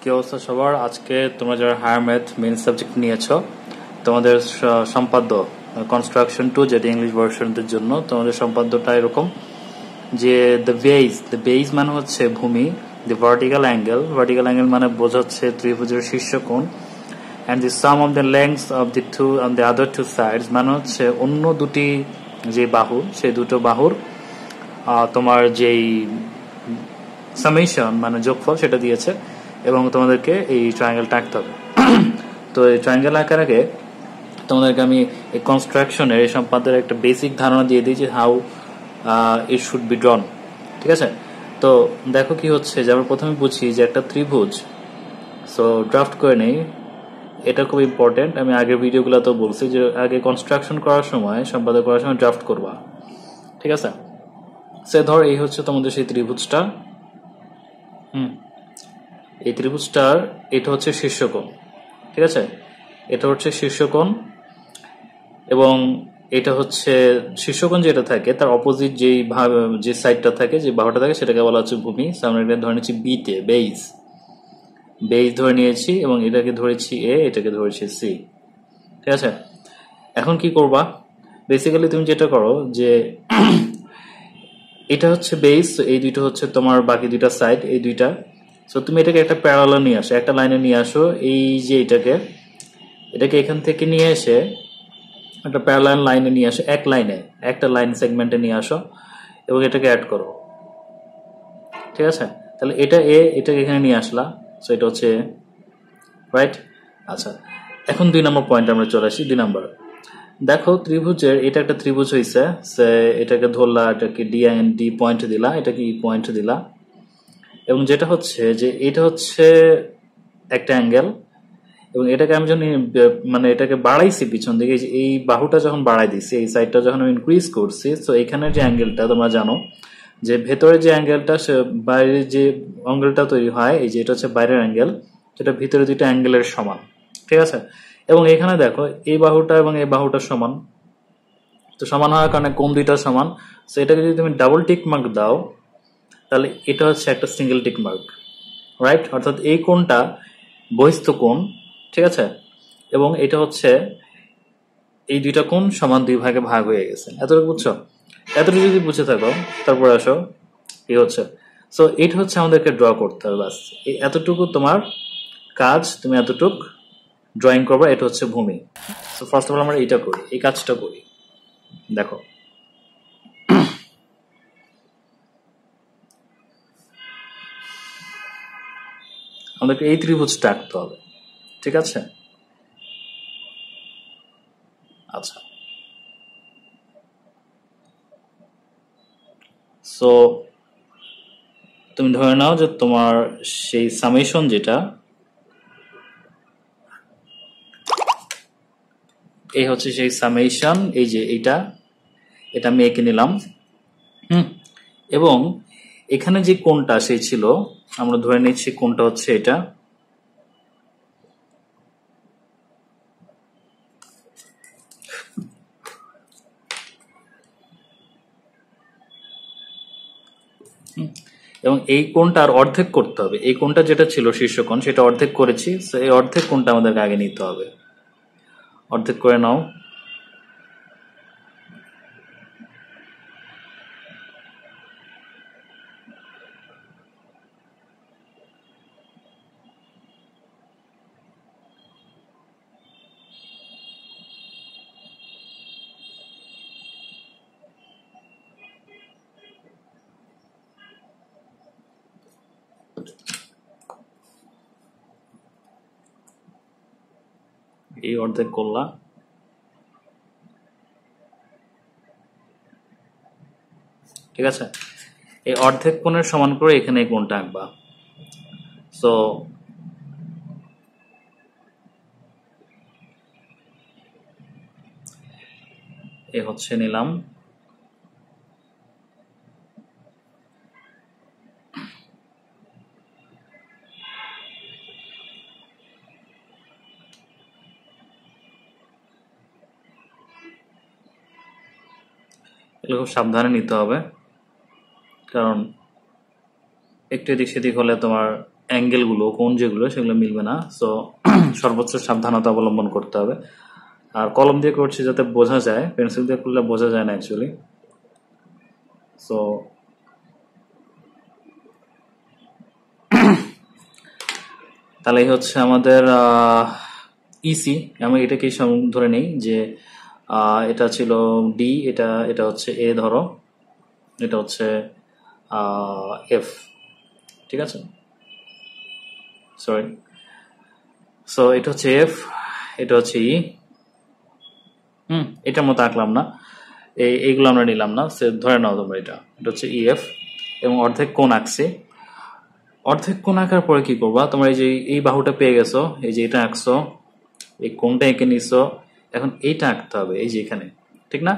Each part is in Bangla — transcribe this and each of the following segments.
কি অবস্থা সবার? আজকে তোমরা যারা হায়ার ম্যাথ মেইন সাবজেক্ট নিয়েছো তোমাদের সম্পাদ্য কনস্ট্রাকশন 2 যেটা ইংলিশ ভার্সনদের জন্য তোমাদের সম্পাদ্যটা এরকম যে দ্য বেজ মানে হচ্ছে ভূমি, দ্য ভার্টিক্যাল অ্যাঙ্গেল মানে বোঝাচ্ছে ত্রিভুজের শীর্ষকোণ, and the sum of the lengths of the two on the other two sides মানে হচ্ছে অন্য দুটি যে বাহু সেই দুটো বাহুর তোমার যেই সামেশন মানে যোগফল সেটা দিয়েছে এবং তোমাদেরকে এই ট্রায়াঙ্গেলটা আঁকতে হবে। তো এই ট্রায়াঙ্গেল আঁকার আগে তোমাদেরকে আমি এই কনস্ট্রাকশনের এই সম্পাদ্যের একটা বেসিক ধারণা দিয়ে দিই যে হাউ ইট শুড বি ড্রন। ঠিক আছে? তো দেখো কি হচ্ছে যে আমরা প্রথমে বুঝি যে একটা ত্রিভুজ, সো ড্রাফট করে নেই, এটা খুব ইম্পর্টেন্ট। আমি আগের ভিডিওগুলোতেও বলছি যে আগে কনস্ট্রাকশন করার সময় সম্পাদন করার সময় ড্রাফট করবা। ঠিক আছে? সে ধর এই হচ্ছে তোমাদের সেই ত্রিভুজটা। এই ত্রিভুজটার এটা হচ্ছে শীর্ষকোণ। ঠিক আছে? এটা হচ্ছে শীর্ষকোণ এবং এটা হচ্ছে শীর্ষকোণ যেটা থাকে তার অপোজিট যে সাইডটা থাকে, যে বাহুটা থাকে সেটাকে বলা হচ্ছে ভূমি। আমরা এটা ধরে নিচ্ছি বিতে, বেইজ ধরে নিয়েছি এবং এটাকে ধরেছি এ, এটাকে ধরেছি সি। ঠিক আছে? এখন কি করবা? বেসিক্যালি তুমি যেটা করো যে এটা হচ্ছে বেস, এই দুইটা হচ্ছে তোমার বাকি দুইটা সাইড, এই দুইটা। সো তুমি এটাকে একটা প্যারালাল নিয়ে আসো, একটা লাইনে নিয়ে আসো। এই যে এটাকে এখান থেকে নিয়ে এসে একটা প্যারালাল লাইনে নিয়ে আসো, একটা লাইন সেগমেন্টে নিয়ে আসো এবং এটাকে অ্যাড করো। ঠিক আছে? তাহলে এটা এটাকে এখানে নিয়ে আসলা, সো এটা হচ্ছে রাইট। আচ্ছা, এখন 2 নম্বর পয়েন্ট আমরা চলে আসি। 2 নম্বর দেখো, ত্রিভুজের এটা একটা ত্রিভুজ হয়েছে, এটাকে ধরলা, এটাকে ডি পয়েন্ট দিলা, এটাকে ই পয়েন্ট দিলা এবং যেটা হচ্ছে যে এটা হচ্ছে একটা অ্যাঙ্গেল এবং এটাকে আমি যখন মানে এটাকে বাড়াইছি পিছন দিকে, এই বাহুটা যখন বাড়াই দিছি, এই সাইডটা যখন আমি ইনক্রিজ করছি, তো এখানের যে অ্যাঙ্গেলটা তোমরা জানো যে ভেতরে যে অ্যাঙ্গেলটা, বাইরে যে অ্যাঙ্গেলটা তৈরি হয়, এই যে এটা হচ্ছে বাইরের অ্যাঙ্গেল, যেটা ভিতরে দুইটা অ্যাঙ্গেলের সমান। ঠিক আছে? এবং এখানে দেখো এই বাহুটা এবং এই বাহুটা সমান, তো সমান হওয়ার কারণে কোণ দুইটা সমান। তো এটাকে যদি তুমি ডাবল টিক মার্ক দাও তাহলে এটা হচ্ছে একটা সিঙ্গেল টিক মার্ক, রাইট? অর্থাৎ এই কোণটা বহিস্থ কোণ। ঠিক আছে? এবং এটা হচ্ছে এই দুইটা কোণ সমান দুই ভাগে ভাগ হয়ে গেছে। এতটুকু বুঝছো? এতটুকু যদি বুঝে থাকো তারপর আসো এই হচ্ছে, সো এটা হচ্ছে আমাদেরকে ড্র করতে হবে। বাস এতটুকু তোমার কাজ, তুমি এতটুক ড্রয়িং করবা। এটা হচ্ছে ভূমি। সো ফার্স্ট অফ অল আমরা এটা করি, এই কাজটা করি। দেখো, আমাদেরকে এই ত্রিভুজটা আঁকতে হবে। ঠিক আছে? আচ্ছা, সো তুমি ধরে নাও যে তোমার সেই সামেশন যেটা, এই হচ্ছে সেই সামেশন, এই যে এটা আমি এঁকে নিলাম। এবং এখানে যে কোণটা সেই ছিল, আমরা ধরে নিচ্ছি কোণটা হচ্ছে এটা। এবং এই কোণটার অর্ধেক করতে হবে। এই কোণটা যেটা ছিল শীর্ষকোণ সেটা অর্ধেক করেছি, তো এই অর্ধেক কোণটা আমাদেরকে আগে নিতে হবে। অর্ধেক করে নাও। এই অর্ধেক করলা। ঠিক আছে? এই অর্ধেক কোণের সমান করে এখানে এই কোণটা আঁকবা। সো এ হচ্ছে নিলাম। এগুলো খুব সাবধানে নিতে হবে, কারণ একটু এদিক সেদিক হলে তোমার অ্যাঙ্গেলগুলো কোণ যেগুলো সেগুলো মিলবে না, সো সর্বোচ্চ সাবধানতা অবলম্বন করতে হবে। আর কলম দিয়ে করছি যাতে বোঝা যায়, পেন্সিল দিয়ে করলে বোঝা যায় না অ্যাকচুয়ালি। সো তাহলে হচ্ছে আমাদের ইসি। আমি এটাকে ধরে নেই যে এটা ছিল ডি, এটা এটা হচ্ছে এ ধরো, এটা হচ্ছে এফ, ঠিক আছে, সরি। সো এটা হচ্ছে এফ, এটা হচ্ছে ই। এটার মতো আঁকলাম না, এইগুলো আমরা নিলাম না, সে ধরে নাও তোমরা এটা হচ্ছে ইএফ এবং অর্ধেক কোণ আঁকছি। অর্ধেক কোণ আঁকার পরে কি করবা, তোমরা এই যে এই বাহুটা পেয়ে গেছো, এই যে এটা আঁকছো, এই কোণটা এঁকে নিছো, এখন এইটা আঁকতে হবে এই যে এখানে, ঠিক না?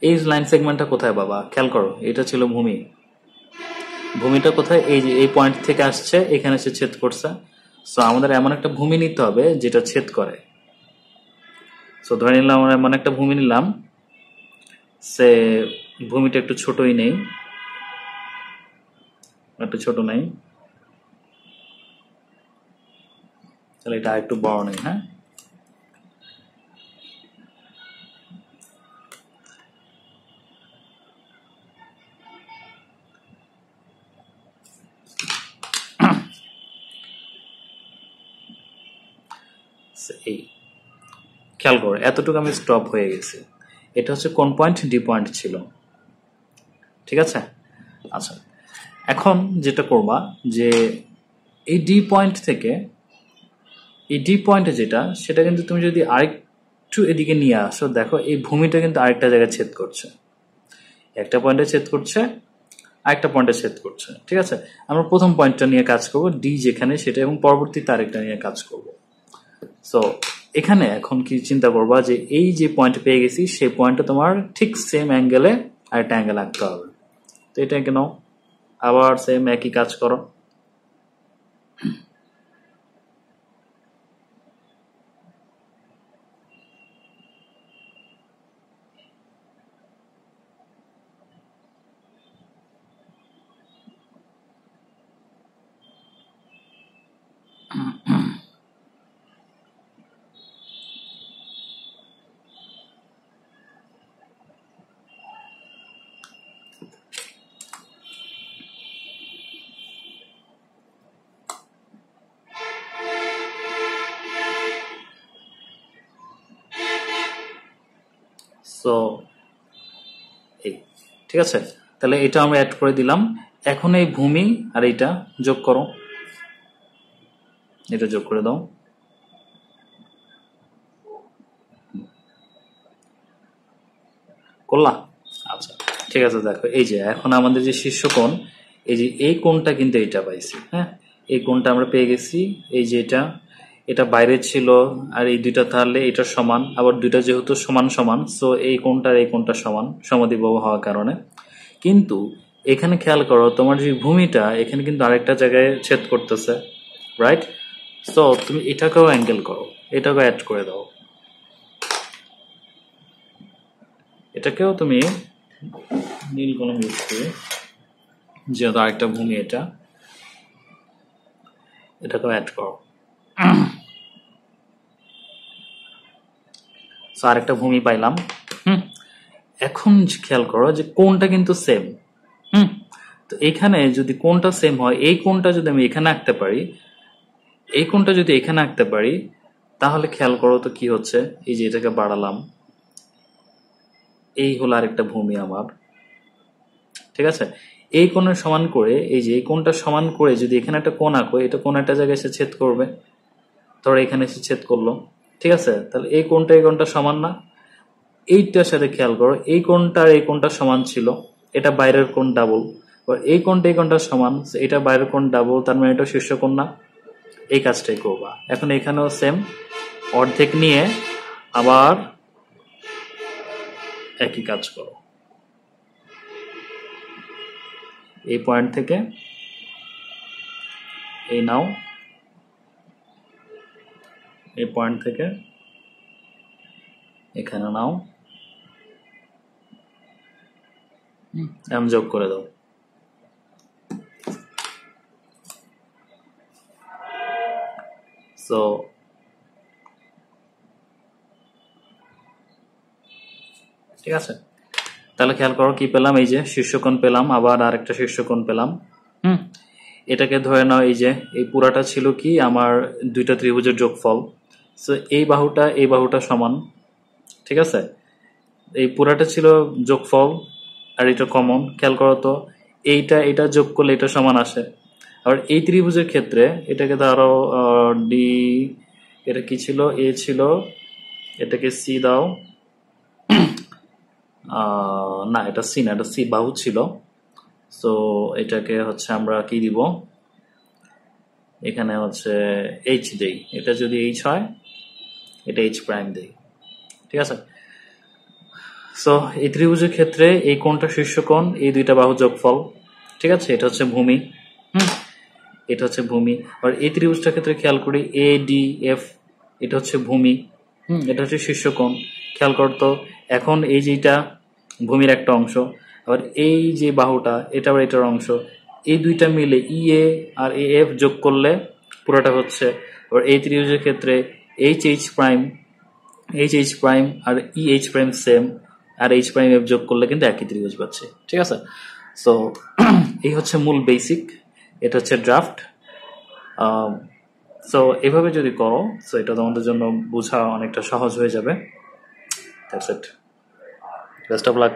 এই লাইন সেগমেন্টটা কোথায় বাবা, খেয়াল করো, এটা ছিল ভূমি। ভূমিটা কোথায়, এই যে এই পয়েন্ট থেকে আসছে, এখানে সে ছেদ করছে। সো আমাদের এমন একটা ভূমি নিতে হবে যেটা ছেদ করে। সো ধরে নিলাম আমরা এমন একটা ভূমি নিলাম, সে ভূমিটা একটু ছোটই নেই, একটু ছোট নেই, তাহলে এটা একটু বড় নেই। হ্যাঁ, এই খেয়াল করো, এতটুকু আমি স্টপ হয়ে গেছি। এটা হচ্ছে কোন পয়েন্ট, ডি পয়েন্ট ছিল, ঠিক আছে। আচ্ছা, এখন যেটা করবা যে এই ডি পয়েন্ট থেকে এই ডি পয়েন্টে যেটা, সেটা কিন্তু তুমি যদি আরেকটু এদিকে নিয়ে আসো, দেখো এই ভূমিটা কিন্তু আরেকটা জায়গায় ছেদ করছে, একটা পয়েন্টে ছেদ করছে, আরেকটা পয়েন্টে ছেদ করছে, ঠিক আছে। আমরা প্রথম পয়েন্টটা নিয়ে কাজ করব, ডি যেখানে সেটা, এবং পরবর্তীতে আরেকটা নিয়ে কাজ করব। সো এখানে এখন কি চিন্তা করবা যে এই যে পয়েন্ট পেয়ে গেছি, সেই পয়েন্টটা তোমার ঠিক সেম অ্যাঙ্গেলে আরেকটা অ্যাঙ্গেল আঁকতে হবে। তো এটা কেন, আবার সেম একই কাজ করো। সো এই, ঠিক আছে, তাহলে এটা আমরা অ্যাড করে দিলাম। এখন এই ভূমি আর এইটা যোগ করো, এটা যোগ করে দাও। করলা? আচ্ছা, ঠিক আছে। দেখো এই যে এখন আমাদের যে শীর্ষকোণ, এই যে এই কোণটা কিন্তু এইটা পাইছি। হ্যাঁ, এই কোণটা আমরা পেয়ে গেছি, এই যে এটা, এটা বাইরে ছিল, আর এই দুইটা তাহলে এটা সমান, আবার দুইটা যেহেতু সমান সমান, সো এই কোণটার এই কোণটা সমান, সমদ্বিবাহু হওয়ার কারণে। কিন্তু এখানে খেয়াল করো, তোমার যে ভূমিটা এখানে কিন্তু আরেকটা জায়গায় ছেদ করতেছে, রাইট? সো তুমি এটাকেও অ্যাঙ্গেল করো, এটাকেও অ্যাড করে দাও, এটাকেও তুমি নীল কলম ইউজ করে, যেহেতু আরেকটা ভূমি এটা, এটাকেও অ্যাড করো। সো আরেকটা ভূমি পাইলাম। এখন খেয়াল করো যে কোণটা কিন্তু সেম। তো এখানে যদি কোণটা সেম হয়, এই কোণটা যদি আমি এখানে আঁকতে পারি, এই কোণটা যদি এখানে আঁকতে পারি, তাহলে খেয়াল করো তো কি হচ্ছে, এই যে এটাকে বাড়ালাম, এই হলো আরেকটা ভূমি আমার, ঠিক আছে। এই কোণের সমান করে, এই যে এই কোণটা সমান করে যদি এখানে একটা কোণ আঁকো, এটা কোণ একটা জায়গায় এসে ছেদ করবে, ধরো এখানে এসে ছেদ করলো, ঠিক আছে। তাহলে এই কোণটা এই কোণটা সমান না? এইটার সাথে খেয়াল করো, এই কোণটা আর এই কোণটা সমান ছিল, এটা বাইরের কোণ ডাবল, এই কোণটা এই কোণটা সমান, এটা বাইরের কোণ ডাবল, তার মানে এটা শীর্ষ কোণ না? এই কাজটাই করবা। এখন এখানেও সেম, অর্ধেক নিয়ে আবার একই কাজ করো, এই পয়েন্ট থেকে এই নাও, এই পয়েন্ট থেকে এখানে নাও, যোগ করে দাও। সো ঠিক আছে, তাহলে খেয়াল করো কি পেলাম, এই যে শীর্ষকোণ পেলাম, আবার আরেকটা শীর্ষকোণ পেলাম। এটাকে ধরে নাও এই যে এই পুরাটা ছিল কি আমার দুইটা ত্রিভুজের যোগফল। সো এই বাহুটা সমান, ঠিক আছে, এই পুরাটা ছিল যোগফল আর এটা কমন। খেয়াল করো তো, এটা যোগ করলে এটা সমান আসে। আর এই ত্রিভুজের ক্ষেত্রে এটাকে ধরো ডি, এটা কি ছিল, এ ছিল, এটাকে সি দাও, না এটা সি না, এটা সি বাহু ছিল। সো এটাকে হচ্ছে আমরা কি দিব, এখানে হচ্ছে এইচ দেই। এটা যদি এইচ হয়, এটা এইচ প্রাইম দেই, ঠিক আছে। সো এই ত্রিভুজের ক্ষেত্রে এই কোণটা শীর্ষকোণ, এই দুইটা বাহু যোগফল, ঠিক আছে, এটা হচ্ছে ভূমি। এটা হচ্ছে ভূমি। আর এই ত্রিভুজটার ক্ষেত্রে খেয়াল করি এ ডি এফ, এটা হচ্ছে ভূমি, এটা হচ্ছে শীর্ষকোণ। খেয়াল করতো, এখন এই যেটা ভূমির একটা অংশ, আবার এই যে বাহুটা এটা আবার এটার অংশ, এই দুইটা মিলে ই এ আর এ এফ যোগ করলে পুরোটা হচ্ছে। আবার এই ত্রিভুজের ক্ষেত্রে এইচ প্রাইম আর ই এইচ প্রাইম সেম, আর এইচ প্রাইম এফ যোগ করলে কিন্তু একই ত্রিভুজ পাচ্ছে, ঠিক আছে। সো এই হচ্ছে মূল বেসিক, এটা হচ্ছে ড্রাফট। সো এভাবে যদি করো, সো এটা তোমাদের জন্য বোঝা অনেকটা সহজ হয়ে যাবে। That's it, best of luck.